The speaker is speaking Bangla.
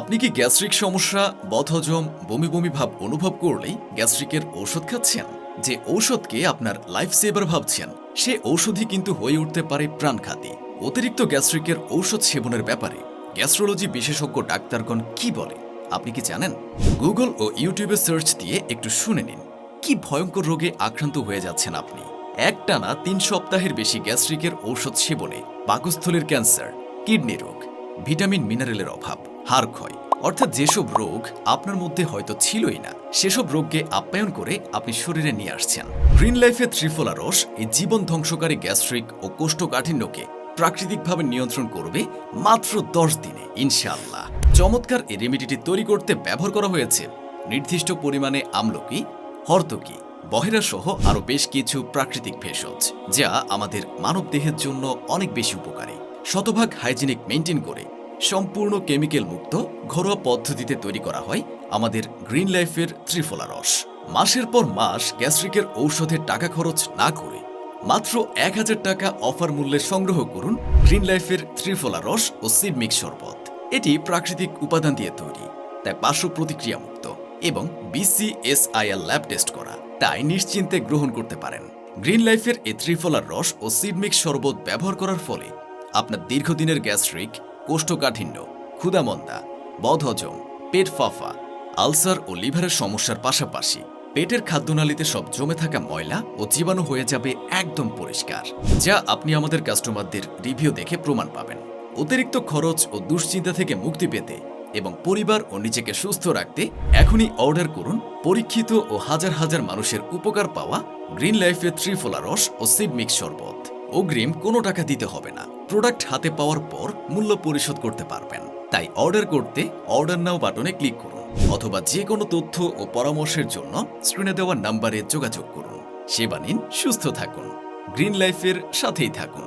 আপনি কি গ্যাস্ট্রিক সমস্যা, বদহজম, বমি বমি ভাব অনুভব করলেই গ্যাস্ট্রিকের ঔষধ খাচ্ছেন? যে ঔষধকে আপনার লাইফ সেভার ভাবছেন, সে ঔষধই কিন্তু হয়ে উঠতে পারে প্রাণঘাতী। অতিরিক্ত গ্যাস্ট্রিকের ঔষধ সেবনের ব্যাপারে গ্যাস্ট্রোলজি বিশেষজ্ঞ ডাক্তারগণ কি বলে আপনি কি জানেন? গুগল ও ইউটিউবে সার্চ দিয়ে একটু শুনে নিন কি ভয়ঙ্কর রোগে আক্রান্ত হয়ে যাচ্ছেন আপনি। একটানা ৩ সপ্তাহের বেশি গ্যাস্ট্রিকের ঔষধ সেবনে পাকস্থলীর ক্যান্সার, কিডনি রোগ, ভিটামিন মিনারেলের অভাব, হাড় ক্ষয়, অর্থাৎ যেসব রোগ আপনার মধ্যে হয়তো ছিলই না, সেসব রোগকে আপ্যায়ন করে আপনি শরীরে নিয়ে আসছেন। গ্রিন লাইফের ত্রিফলা রস এই জীবন ধ্বংসকারী গ্যাস্ট্রিক ও কোষ্ঠকাঠিন্যকে প্রাকৃতিকভাবে নিয়ন্ত্রণ করবে মাত্র ১০ দিনে ইনশাআল্লাহ। চমৎকার এই রেমেডিটি তৈরি করতে ব্যবহার করা হয়েছে নির্দিষ্ট পরিমাণে আমলকি, হর্তকি, বহেরা সহ আরও বেশ কিছু প্রাকৃতিক ভেষজ, যা আমাদের মানবদেহের জন্য অনেক বেশি উপকারী। শতভাগ হাইজিনিক মেনটেন করে সম্পূর্ণ কেমিক্যাল মুক্ত ঘরোয়া পদ্ধতিতে তৈরি করা হয় আমাদের গ্রিন লাইফের ত্রিফলা রস। মাসের পর মাস গ্যাস্ট্রিকের ঔষধের টাকা খরচ না করে মাত্র ১,০০০ টাকা অফার মূল্যে সংগ্রহ করুন গ্রিন লাইফের ত্রিফলা রস ও সিড মিক্স শরবত। এটি প্রাকৃতিক উপাদান দিয়ে তৈরি, তাই পার্শ্ব প্রতিক্রিয়া মুক্ত এবং BCSIL ল্যাব টেস্ট করা, তাই নিশ্চিন্তে গ্রহণ করতে পারেন। গ্রিন লাইফের এই ত্রিফলার রস ও সিড মিক্স শরবত ব্যবহার করার ফলে আপনার দীর্ঘদিনের গ্যাস্ট্রিক, কোষ্ঠকাঠিন্য, ক্ষুধামন্দা, বদহজম, পেট ফাঁফা, আলসার ও লিভারের সমস্যার পাশাপাশি পেটের খাদ্যনালীতে সব জমে থাকা ময়লা ও জীবাণু হয়ে যাবে একদম পরিষ্কার, যা আপনি আমাদের কাস্টমারদের রিভিউ দেখে প্রমাণ পাবেন। অতিরিক্ত খরচ ও দুশ্চিন্তা থেকে মুক্তি পেতে এবং পরিবার ও নিজেকে সুস্থ রাখতে এখনই অর্ডার করুন পরীক্ষিত ও হাজার হাজার মানুষের উপকার পাওয়া গ্রিন লাইফের ত্রিফলা রস ও সিড মিক্স শরবত। অগ্রিম কোনো টাকা দিতে হবে না, প্রোডাক্ট হাতে পাওয়ার পর মূল্য পরিশোধ করতে পারবেন। তাই অর্ডার করতে অর্ডার নাও বাটনে ক্লিক করুন অথবা যে কোনো তথ্য ও পরামর্শের জন্য স্ক্রিনে দেওয়া নাম্বারে যোগাযোগ করুন। সেবা নিন, সুস্থ থাকুন, গ্রিন লাইফের সাথেই থাকুন।